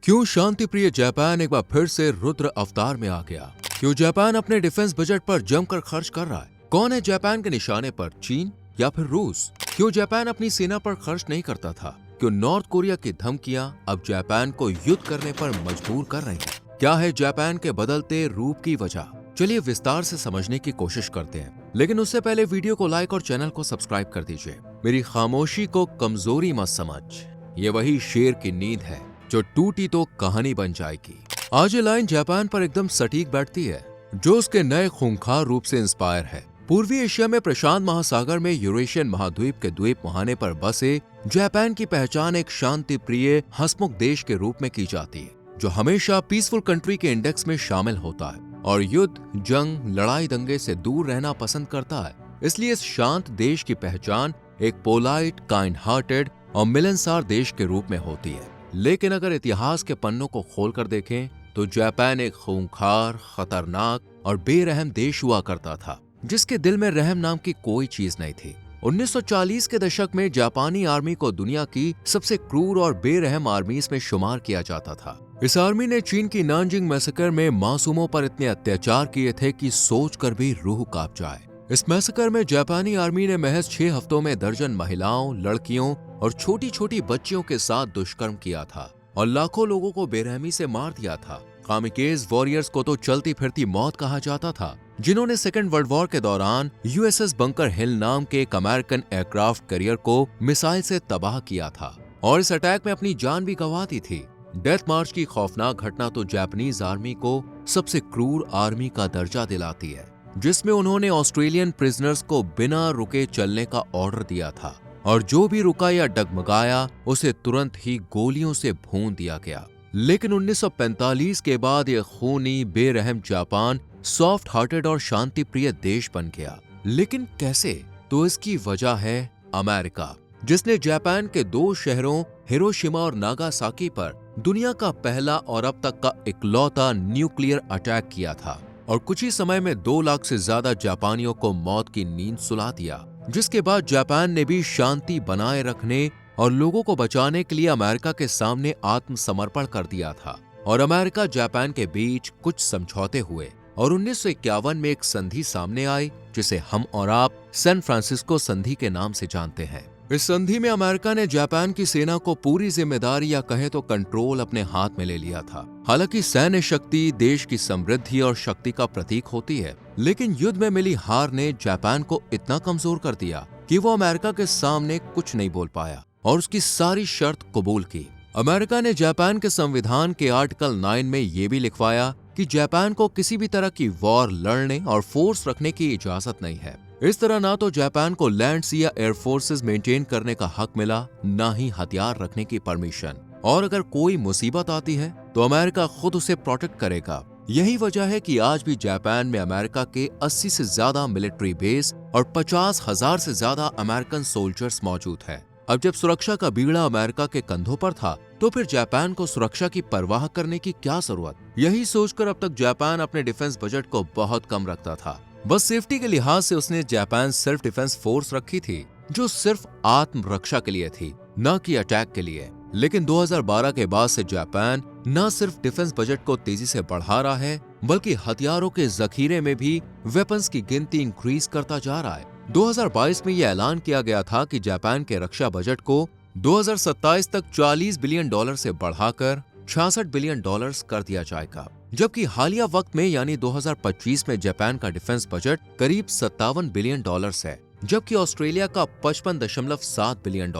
क्यों शांति प्रिय जापान एक बार फिर से रुद्र अवतार में आ गया? क्यों जापान अपने डिफेंस बजट पर जमकर खर्च कर रहा है? कौन है जापान के निशाने पर, चीन या फिर रूस? क्यों जापान अपनी सेना पर खर्च नहीं करता था? क्यों नॉर्थ कोरिया की धमकियां अब जापान को युद्ध करने पर मजबूर कर रही हैं? क्या है जापान के बदलते रूप की वजह? चलिए विस्तार से समझने की कोशिश करते हैं, लेकिन उससे पहले वीडियो को लाइक और चैनल को सब्सक्राइब कर दीजिए। मेरी खामोशी को कमजोरी मत समझ, ये वही शेर की नींद है जो टूटी तो कहानी बन जाएगी। आज ये लाइन जापान पर एकदम सटीक बैठती है, जो उसके नए खूंखार रूप से इंस्पायर है। पूर्वी एशिया में प्रशांत महासागर में यूरेशियन महाद्वीप के द्वीप मुहाने पर बसे जापान की पहचान एक शांति प्रिय हंसमुख देश के रूप में की जाती है, जो हमेशा पीसफुल कंट्री के इंडेक्स में शामिल होता है और युद्ध, जंग, लड़ाई दंगे से दूर रहना पसंद करता है। इसलिए इस शांत देश की पहचान एक पोलाइट, काइंड हार्टेड और मिलनसार देश के रूप में होती है। लेकिन अगर इतिहास के पन्नों को खोलकर देखें तो जापान एक खूंखार, खतरनाक और बेरहम देश हुआ करता था, जिसके दिल में रहम नाम की कोई चीज नहीं थी। 1940 के दशक में जापानी आर्मी को दुनिया की सबसे क्रूर और बेरहम आर्मीज में शुमार किया जाता था। इस आर्मी ने चीन की नानजिंग मैसेकर में मासूमों पर इतने अत्याचार किए थे कि सोचकर भी रूह कांप जाए। इस मैसेकर में जापानी आर्मी ने महज 6 हफ्तों में दर्जन महिलाओं, लड़कियों और छोटी छोटी बच्चियों के साथ दुष्कर्म किया था और लाखों लोगों को बेरहमी से मार दिया था। कामिकेज वॉरियर्स को तो चलती फिरती मौत कहा जाता था, जिन्होंने सेकेंड वर्ल्ड वॉर के दौरान यूएसएस बंकर हिल नाम के एक अमेरिकन एयरक्राफ्ट कैरियर को मिसाइल से तबाह किया था और इस अटैक में अपनी जान भी गंवा दी थी। डेथ मार्च की खौफनाक घटना तो जापानीज आर्मी को सबसे क्रूर आर्मी का दर्जा दिलाती है, जिसमें उन्होंने ऑस्ट्रेलियन प्रिजनर्स को बिना रुके चलने का ऑर्डर दिया था और जो भी रुका या डगमगाया उसे तुरंत ही गोलियों से भून दिया गया। लेकिन 1945 के बाद यह खूनी, बेरहम जापान सॉफ्ट हार्टेड और शांति प्रिय देश बन गया। लेकिन कैसे? तो इसकी वजह है अमेरिका, जिसने जापान के 2 शहरों हिरोशिमा और नागासाकी पर दुनिया का पहला और अब तक का इकलौता न्यूक्लियर अटैक किया था और कुछ ही समय में 2 लाख से ज्यादा जापानियों को मौत की नींद सुला दिया। जिसके बाद जापान ने भी शांति बनाए रखने और लोगों को बचाने के लिए अमेरिका के सामने आत्मसमर्पण कर दिया था और अमेरिका जापान के बीच कुछ समझौते हुए और 1951 में एक संधि सामने आई, जिसे हम और आप सैन फ्रांसिस्को संधि के नाम से जानते हैं। इस संधि में अमेरिका ने जापान की सेना को पूरी जिम्मेदारी या कहें तो कंट्रोल अपने हाथ में ले लिया था। हालांकि सैन्य शक्ति देश की समृद्धि और शक्ति का प्रतीक होती है, लेकिन युद्ध में मिली हार ने जापान को इतना कमजोर कर दिया कि वो अमेरिका के सामने कुछ नहीं बोल पाया और उसकी सारी शर्त कबूल की। अमेरिका ने जापान के संविधान के आर्टिकल 9 में ये भी लिखवाया कि जापान को किसी भी तरह की वॉर लड़ने और फोर्स रखने की इजाजत नहीं है। इस तरह ना तो जापान को लैंड, सी या एयर फोर्सेस मेंटेन करने का हक मिला, ना ही हथियार रखने की परमिशन। और अगर कोई मुसीबत आती है तो अमेरिका खुद उसे प्रोटेक्ट करेगा। यही वजह है कि आज भी जापान में अमेरिका के 80 से ज्यादा मिलिट्री बेस और 50,000 से ज्यादा अमेरिकन सोल्जर्स मौजूद है। अब जब सुरक्षा का बीड़ा अमेरिका के कंधों पर था, तो फिर जापान को सुरक्षा की परवाह करने की क्या जरूरत? यही सोचकर अब तक जापान अपने डिफेंस बजट को बहुत कम रखता था। बस सेफ्टी के लिहाज से उसने जापान सेल्फ डिफेंस फोर्स रखी थी, जो सिर्फ आत्मरक्षा के लिए थी, न कि अटैक के लिए। लेकिन 2012 के बाद से जापान न सिर्फ डिफेंस बजट को तेजी से बढ़ा रहा है, बल्कि हथियारों के जखीरे में भी वेपन्स की गिनती इंक्रीज करता जा रहा है। 2022 में यह ऐलान किया गया था कि जापान के रक्षा बजट को 2027 तक $40 बिलियन से बढ़ाकर $66 बिलियन कर दिया जाएगा, जबकि हालिया वक्त में यानी 2025 में जापान का डिफेंस बजट करीब $57 बिलियन है, जबकि ऑस्ट्रेलिया का $55.7 बिलियन।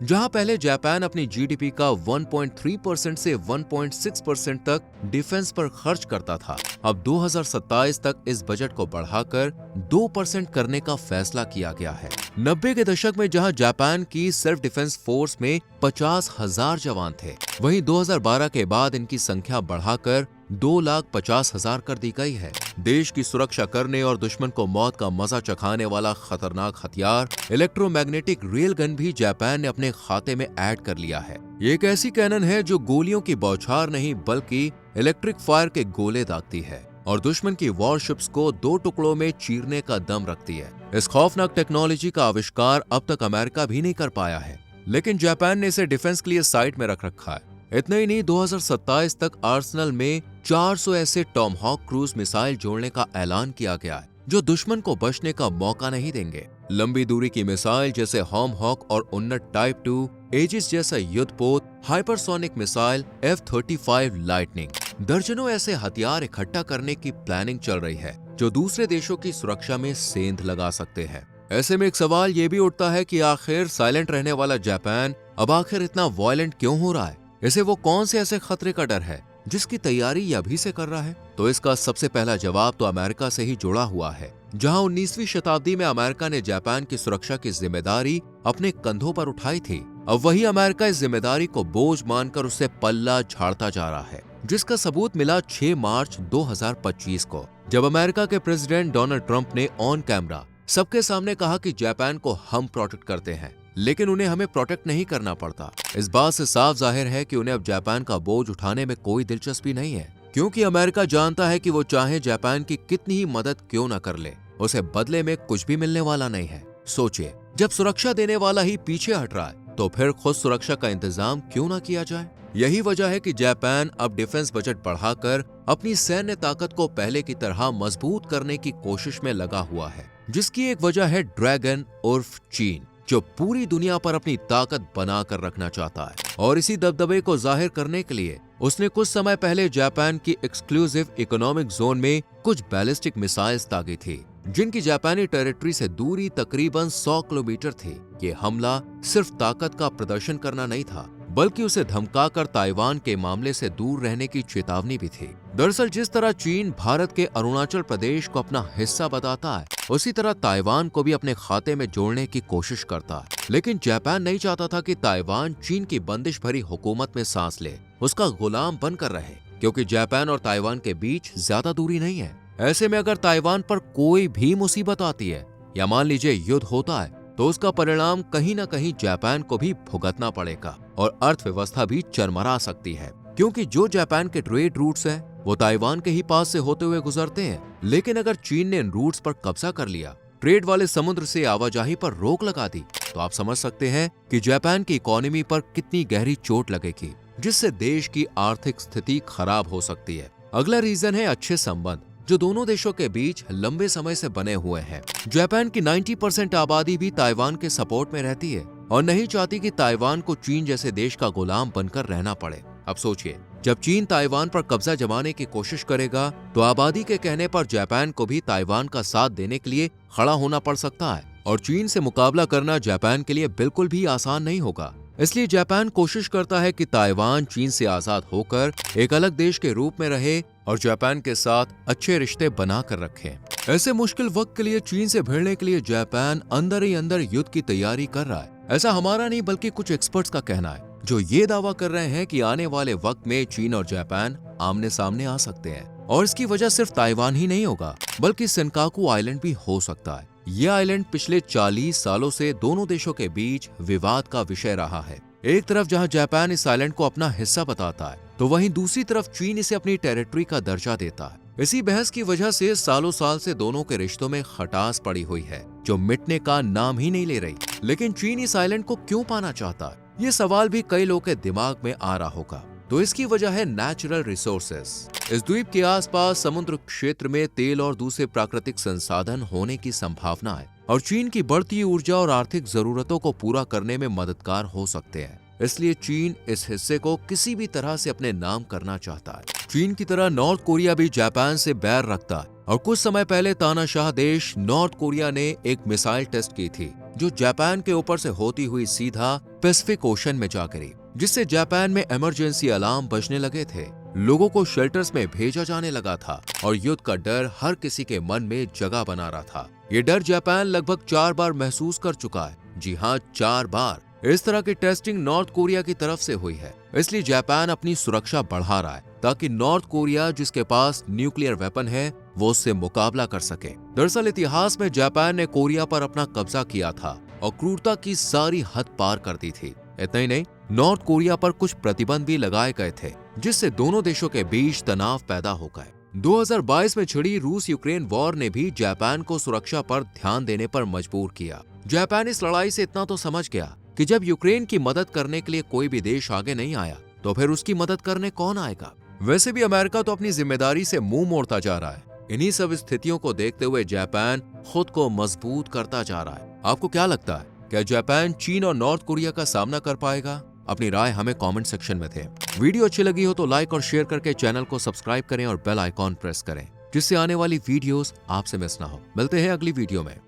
जहां पहले जापान अपनी जीडीपी का 1.3% से 1.6% तक डिफेंस पर खर्च करता था, अब 2027 तक इस बजट को बढ़ाकर 2% करने का फैसला किया गया है। 90 के दशक में जहां जापान की सेल्फ डिफेंस फोर्स में 50,000 जवान थे, वहीं 2012 के बाद इनकी संख्या बढ़ाकर 2,50,000 कर दी गई है। देश की सुरक्षा करने और दुश्मन को मौत का मजा चखाने वाला खतरनाक हथियार इलेक्ट्रोमैग्नेटिक रेल गन भी जापान ने अपने खाते में ऐड कर लिया है। ये एक ऐसी कैनन है जो गोलियों की बौछार नहीं बल्कि इलेक्ट्रिक फायर के गोले दागती है और दुश्मन की वॉरशिप्स को 2 टुकड़ों में चीरने का दम रखती है। इस खौफनाक टेक्नोलॉजी का आविष्कार अब तक अमेरिका भी नहीं कर पाया है, लेकिन जापान ने इसे डिफेंस के लिए साइड में रख रखा है। इतना ही नहीं, 2027 तक आर्सेनल में 400 ऐसे टॉमहॉक क्रूज मिसाइल जोड़ने का ऐलान किया गया है जो दुश्मन को बचने का मौका नहीं देंगे। लंबी दूरी की मिसाइल जैसे होमहॉक और उन्नत टाइप 2, एजिस जैसा युद्धपोत, हाइपरसोनिक मिसाइल, F-35 लाइटनिंग, दर्जनों ऐसे हथियार इकट्ठा करने की प्लानिंग चल रही है जो दूसरे देशों की सुरक्षा में सेंध लगा सकते हैं। ऐसे में एक सवाल ये भी उठता है कि आखिर साइलेंट रहने वाला जापान अब आखिर इतना वायलेंट क्यों हो रहा है? इसे वो कौन से ऐसे खतरे का डर है जिसकी तैयारी ये अभी से कर रहा है? तो इसका सबसे पहला जवाब तो अमेरिका से ही जुड़ा हुआ है, जहां 19वीं शताब्दी में अमेरिका ने जापान की सुरक्षा की जिम्मेदारी अपने कंधों पर उठाई थी। अब वही अमेरिका इस जिम्मेदारी को बोझ मानकर उसे पल्ला झाड़ता जा रहा है, जिसका सबूत मिला 6 मार्च 2025 को, जब अमेरिका के प्रेसिडेंट डोनाल्ड ट्रंप ने ऑन कैमरा सबके सामने कहा कि जापान को हम प्रोटेक्ट करते हैं, लेकिन उन्हें हमें प्रोटेक्ट नहीं करना पड़ता। इस बात से साफ जाहिर है कि उन्हें अब जापान का बोझ उठाने में कोई दिलचस्पी नहीं है, क्योंकि अमेरिका जानता है कि वो चाहे जापान की कितनी ही मदद क्यों न कर ले, उसे बदले में कुछ भी मिलने वाला नहीं है। सोचिए, जब सुरक्षा देने वाला ही पीछे हट रहा है तो फिर खुद सुरक्षा का इंतजाम क्यों ना किया जाए? यही वजह है कि जापान अब डिफेंस बजट बढ़ाकर अपनी सैन्य ताकत को पहले की तरह मजबूत करने की कोशिश में लगा हुआ है, जिसकी एक वजह है ड्रैगन उर्फ चीन, जो पूरी दुनिया पर अपनी ताकत बनाकर रखना चाहता है। और इसी दबदबे को जाहिर करने के लिए उसने कुछ समय पहले जापान की एक्सक्लूसिव इकोनॉमिक जोन में कुछ बैलिस्टिक मिसाइल्स दागी थी, जिनकी जापानी टेरिटरी से दूरी तकरीबन 100 किलोमीटर थी। ये हमला सिर्फ ताकत का प्रदर्शन करना नहीं था, बल्कि उसे धमकाकर ताइवान के मामले से दूर रहने की चेतावनी भी थी। दरअसल जिस तरह चीन भारत के अरुणाचल प्रदेश को अपना हिस्सा बताता है, उसी तरह ताइवान को भी अपने खाते में जोड़ने की कोशिश करता है। लेकिन जापान नहीं चाहता था कि ताइवान चीन की बंदिश भरी हुकूमत में सांस ले, उसका गुलाम बनकर रहे, क्योंकि जापान और ताइवान के बीच ज्यादा दूरी नहीं है। ऐसे में अगर ताइवान पर कोई भी मुसीबत आती है या मान लीजिए युद्ध होता है, तो उसका परिणाम कहीं न कहीं जापान को भी भुगतना पड़ेगा और अर्थव्यवस्था भी चरमरा सकती है, क्योंकि जो जापान के ट्रेड रूट्स हैं वो ताइवान के ही पास से होते हुए गुजरते हैं। लेकिन अगर चीन ने इन रूट्स पर कब्जा कर लिया, ट्रेड वाले समुद्र से आवाजाही पर रोक लगा दी, तो आप समझ सकते हैं कि जापान की इकोनॉमी पर कितनी गहरी चोट लगेगी, जिससे देश की आर्थिक स्थिति खराब हो सकती है। अगला रीजन है अच्छे संबंध, जो दोनों देशों के बीच लंबे समय से बने हुए हैं। जापान की 90% आबादी भी ताइवान के सपोर्ट में रहती है और नहीं चाहती कि ताइवान को चीन जैसे देश का गुलाम बनकर रहना पड़े। अब सोचिए, जब चीन ताइवान पर कब्जा जमाने की कोशिश करेगा, तो आबादी के कहने पर जापान को भी ताइवान का साथ देने के लिए खड़ा होना पड़ सकता है, और चीन से मुकाबला करना जापान के लिए बिल्कुल भी आसान नहीं होगा। इसलिए जापान कोशिश करता है कि ताइवान चीन से आजाद होकर एक अलग देश के रूप में रहे और जापान के साथ अच्छे रिश्ते बनाकर रखे। ऐसे मुश्किल वक्त के लिए चीन से भिड़ने के लिए जापान अंदर ही अंदर युद्ध की तैयारी कर रहा है। ऐसा हमारा नहीं बल्कि कुछ एक्सपर्ट्स का कहना है, जो ये दावा कर रहे हैं कि आने वाले वक्त में चीन और जापान आमने सामने आ सकते हैं। और इसकी वजह सिर्फ ताइवान ही नहीं होगा, बल्कि सेनकाकू आइलैंड भी हो सकता है। यह आइलैंड पिछले 40 सालों से दोनों देशों के बीच विवाद का विषय रहा है। एक तरफ जहां जापान इस आइलैंड को अपना हिस्सा बताता है, तो वहीं दूसरी तरफ चीन इसे अपनी टेरिटरी का दर्जा देता है। इसी बहस की वजह से सालों साल से दोनों के रिश्तों में खटास पड़ी हुई है, जो मिटने का नाम ही नहीं ले रही। लेकिन चीन इस आइलैंड को क्यों पाना चाहता है, ये सवाल भी कई लोगों के दिमाग में आ रहा होगा। तो इसकी वजह है नेचुरल रिसोर्सेस। इस द्वीप के आसपास समुद्र क्षेत्र में तेल और दूसरे प्राकृतिक संसाधन होने की संभावना है, और चीन की बढ़ती ऊर्जा और आर्थिक जरूरतों को पूरा करने में मददगार हो सकते हैं। इसलिए चीन इस हिस्से को किसी भी तरह से अपने नाम करना चाहता है। चीन की तरह नॉर्थ कोरिया भी जापान से बैर रखता है, और कुछ समय पहले तानाशाह देश नॉर्थ कोरिया ने एक मिसाइल टेस्ट की थी, जो जापान के ऊपर से होती हुई सीधा पैसिफिक ओशन में जा गिरी, जिससे जापान में इमरजेंसी अलार्म बजने लगे थे, लोगों को शेल्टर्स में भेजा जाने लगा था, और युद्ध का डर हर किसी के मन में जगह बना रहा था। ये डर जापान लगभग 4 बार महसूस कर चुका है। जी हाँ, 4 बार। इस तरह की टेस्टिंग नॉर्थ कोरिया की तरफ से हुई है। इसलिए जापान अपनी सुरक्षा बढ़ा रहा है, ताकि नॉर्थ कोरिया, जिसके पास न्यूक्लियर वेपन है, वो उससे मुकाबला कर सके। दरअसल इतिहास में जापान ने कोरिया पर अपना कब्जा किया था और क्रूरता की सारी हद पार कर दी थी। इतना ही नहीं, नॉर्थ कोरिया पर कुछ प्रतिबंध भी लगाए गए थे, जिससे दोनों देशों के बीच तनाव पैदा हो गए। 2022 में छिड़ी रूस यूक्रेन वॉर ने भी जापान को सुरक्षा पर ध्यान देने पर मजबूर किया। जापान इस लड़ाई से इतना तो समझ गया कि जब यूक्रेन की मदद करने के लिए कोई भी देश आगे नहीं आया, तो फिर उसकी मदद करने कौन आएगा? वैसे भी अमेरिका तो अपनी जिम्मेदारी से मुंह मोड़ता जा रहा है। इन्हीं सब स्थितियों को देखते हुए जापान खुद को मजबूत करता जा रहा है। आपको क्या लगता है, क्या जापान चीन और नॉर्थ कोरिया का सामना कर पाएगा? अपनी राय हमें कमेंट सेक्शन में दें। वीडियो अच्छी लगी हो तो लाइक और शेयर करके चैनल को सब्सक्राइब करें और बेल आइकॉन प्रेस करें, जिससे आने वाली वीडियोस आपसे मिस ना हो। मिलते हैं अगली वीडियो में।